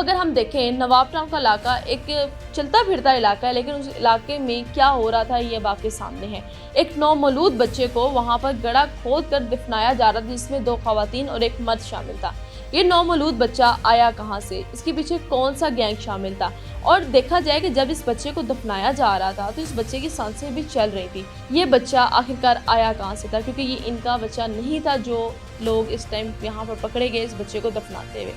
अगर हम देखें, नवाब टाउन का इलाका एक चलता फिरता इलाका है, लेकिन उस इलाके में क्या हो रहा था ये बात के सामने है। एक नौमौलूद बच्चे को वहां पर गड्ढा खोद कर दफनाया जा रहा था, जिसमें 2 खवातीन और एक मर्द शामिल था। ये नौमौलूद बच्चा आया कहां से, इसके पीछे कौन सा गैंग शामिल था, और देखा जाए कि जब इस बच्चे को दफनाया जा रहा था तो इस बच्चे की सांसें भी चल रही थी। ये बच्चा आखिरकार आया कहां से था, क्योंकि ये इनका बच्चा नहीं था जो लोग इस टाइम यहाँ पर पकड़े गए इस बच्चे को दफनाते हुए।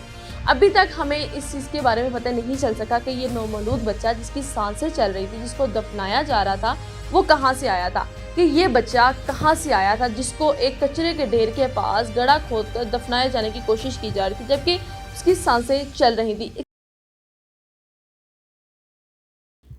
अभी तक हमें इस चीज़ के बारे में पता नहीं चल सका कि ये नौमौलूद बच्चा जिसकी सांसें चल रही थी, जिसको दफनाया जा रहा था, वो कहाँ से आया था, कि ये बच्चा कहाँ से आया था जिसको एक कचरे के ढेर के पास गड्ढा खोदकर दफनाए जाने की कोशिश की जा रही थी, जबकि उसकी सांसें चल रही थी।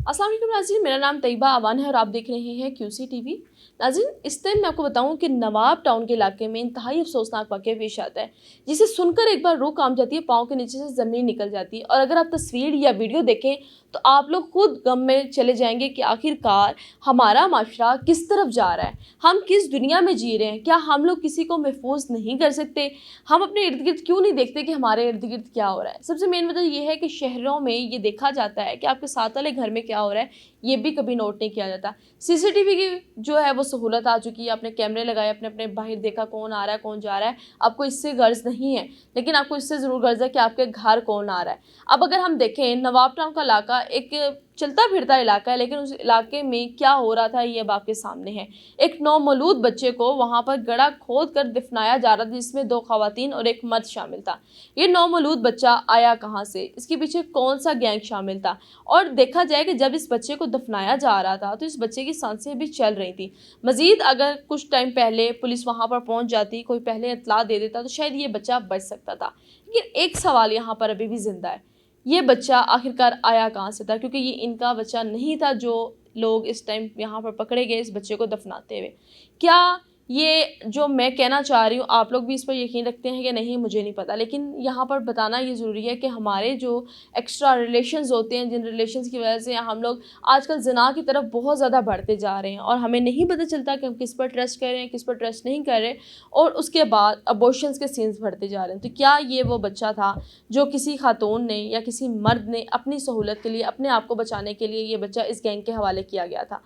अस्सलाम वालेकुम नाज़रीन, मेरा नाम तैयबा अवान है और आप देख रहे हैं QC TV। नाज़रीन, इस टाइम मैं आपको बताऊं कि नवाब टाउन के इलाके में इंतहाई अफसोसनाक वाक़या पेश आता है, जिसे सुनकर एक बार रूह कांप जाती है, पाँव के नीचे से ज़मीन निकल जाती है। और अगर आप तस्वीर या वीडियो देखें तो आप लोग खुद गम में चले जाएंगे कि आखिरकार हमारा माशरा किस तरफ जा रहा है, हम किस दुनिया में जी रहे हैं। क्या हम लोग किसी को महफूज नहीं कर सकते? हम अपने इर्द गिर्द क्यों नहीं देखते कि हमारे इर्द गिर्द क्या हो रहा है? सबसे मेन वजह यह है कि शहरों में ये देखा जाता है कि आपके साथ वाले घर में क्या हो रहा है, ये भी कभी नोट नहीं किया जाता। CCTV की जो है वो सहूलत आ चुकी है, आपने कैमरे लगाए, अपने अपने बाहर देखा कौन आ रहा है कौन जा रहा है। आपको इससे गर्ज नहीं है, लेकिन आपको इससे ज़रूर गर्ज है कि आपके घर कौन आ रहा है। अब अगर हम देखें, नवाब टाउन का इलाका एक चलता फिरता इलाका है, लेकिन उस इलाके में क्या हो रहा था ये बात के सामने है। एक नौमौलूद बच्चे को वहां पर गड्ढा खोद कर दफनाया जा रहा था, जिसमें 2 खवातीन और एक मर्द शामिल था। ये नौमौलूद बच्चा आया कहां से, इसके पीछे कौन सा गैंग शामिल था, और देखा जाए कि जब इस बच्चे को दफनाया जा रहा था तो इस बच्चे की सांसें भी चल रही थी। मजीद अगर कुछ टाइम पहले पुलिस वहां पर पहुंच जाती, कोई पहले इत्तला दे देता तो शायद ये बच्चा बच सकता था। लेकिन एक सवाल यहाँ पर अभी भी जिंदा है, ये बच्चा आखिरकार आया कहाँ से था, क्योंकि ये इनका बच्चा नहीं था जो लोग इस टाइम यहाँ पर पकड़े गए इस बच्चे को दफनाते हुए। क्या ये जो मैं कहना चाह रही हूँ आप लोग भी इस पर यकीन रखते हैं कि नहीं, मुझे नहीं पता, लेकिन यहाँ पर बताना ये ज़रूरी है कि हमारे जो एक्स्ट्रा रिलेशंस होते हैं, जिन रिलेशंस की वजह से हम लोग आजकल ज़िना की तरफ बहुत ज़्यादा बढ़ते जा रहे हैं और हमें नहीं पता चलता कि हम किस पर ट्रस्ट कर रहे हैं, किस पर ट्रस्ट नहीं कर रहे, और उसके बाद अबॉर्शंस के सीन्स बढ़ते जा रहे हैं। तो क्या ये वो बच्चा था जो किसी खातून ने या किसी मर्द ने अपनी सहूलत के लिए, अपने आप को बचाने के लिए ये बच्चा इस गैंग के हवाले किया गया था?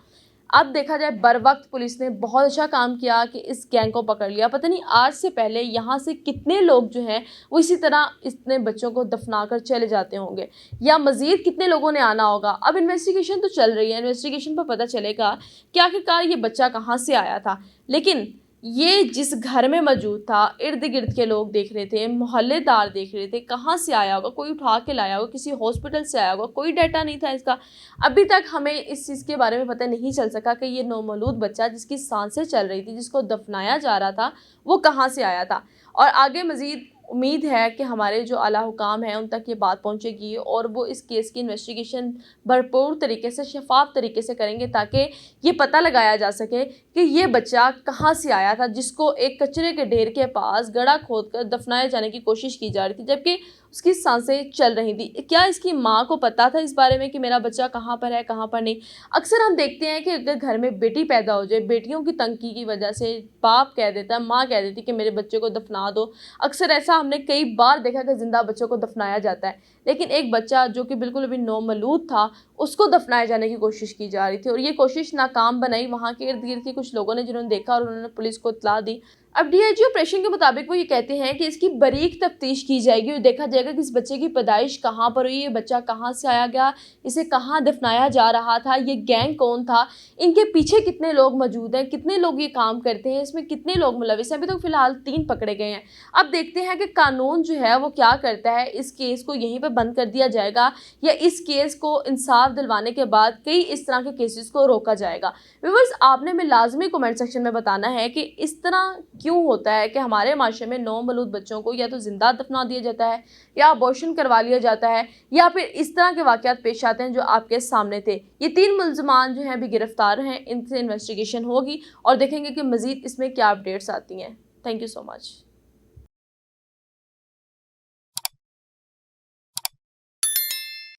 अब देखा जाए, बर वक्त पुलिस ने बहुत अच्छा काम किया कि इस गैंग को पकड़ लिया। पता नहीं आज से पहले यहाँ से कितने लोग जो हैं वो इसी तरह इतने बच्चों को दफना कर चले जाते होंगे, या मज़ीद कितने लोगों ने आना होगा। अब इन्वेस्टिगेशन तो चल रही है, इन्वेस्टिगेशन पर पता चलेगा कि आखिरकार ये बच्चा कहाँ से आया था। लेकिन ये जिस घर में मौजूद था, इर्द गिर्द के लोग देख रहे थे, मोहल्लेदार देख रहे थे, कहाँ से आया होगा, कोई उठा के लाया होगा, किसी हॉस्पिटल से आया होगा, कोई डाटा नहीं था इसका। अभी तक हमें इस चीज़ के बारे में पता नहीं चल सका कि ये नौमौलूद बच्चा जिसकी सांसें चल रही थी, जिसको दफनाया जा रहा था, वो कहाँ से आया था। और आगे मज़ीद उम्मीद है कि हमारे जो आला हुकाम हैं उन तक ये बात पहुंचेगी और वो इस केस की इन्वेस्टिगेशन भरपूर तरीके से, शफाफ तरीके से करेंगे, ताकि ये पता लगाया जा सके कि ये बच्चा कहाँ से आया था जिसको एक कचरे के ढेर के पास गड्ढा खोदकर दफनाए जाने की कोशिश की जा रही थी, जबकि उसकी सांसें चल रही थी। क्या इसकी माँ को पता था इस बारे में कि मेरा बच्चा कहाँ पर है, कहाँ पर नहीं? अक्सर हम देखते हैं कि अगर घर में बेटी पैदा हो जाए, बेटियों की तंगी की वजह से बाप कह देता है, माँ कह देती कि मेरे बच्चे को दफना दो। अक्सर ऐसा हमने कई बार देखा कि जिंदा बच्चों को दफनाया जाता है, लेकिन एक बच्चा जो कि बिल्कुल अभी नौमौलूद था, उसको दफनाए जाने की कोशिश की जा रही थी, और ये कोशिश नाकाम बनाई वहाँ के इर्द गिर्द के कुछ लोगों ने, जिन्होंने देखा और उन्होंने पुलिस को इत्तला दी। अब DIG ऑपरेशन के मुताबिक वो ये कहते हैं कि इसकी बारीक तफ्तीश की जाएगी और देखा जाएगा कि इस बच्चे की पैदाइश कहाँ पर हुई, ये बच्चा कहाँ से आया गया, इसे कहाँ दफनाया जा रहा था, ये गैंग कौन था, इनके पीछे कितने लोग मौजूद हैं, कितने लोग ये काम करते हैं, इसमें कितने लोग मुलविस हैं। अभी तो फिलहाल 3 पकड़े गए हैं। अब देखते हैं कि कानून जो है वो क्या करता है। इस केस को यहीं पर बंद कर दिया जाएगा या इस केस को इंसाफ दिलवाने के बाद कई इस तरह के केसेस को रोका जाएगा। व्यूअर्स, आपने में लाजमी कमेंट सेक्शन में बताना है कि इस तरह क्यों होता है कि हमारे माशरे में नौमौलूद बच्चों को या तो जिंदा दफना दिया जाता है, या अबॉर्शन करवा लिया जाता है, या फिर इस तरह के वाकयात पेश आते हैं जो आपके सामने थे। ये 3 मुल्ज़िमान जो हैं अभी गिरफ्तार हैं, इनसे इन्वेस्टिगेशन होगी और देखेंगे कि मज़ीद इसमें क्या अपडेट्स आती हैं। Thank you so much.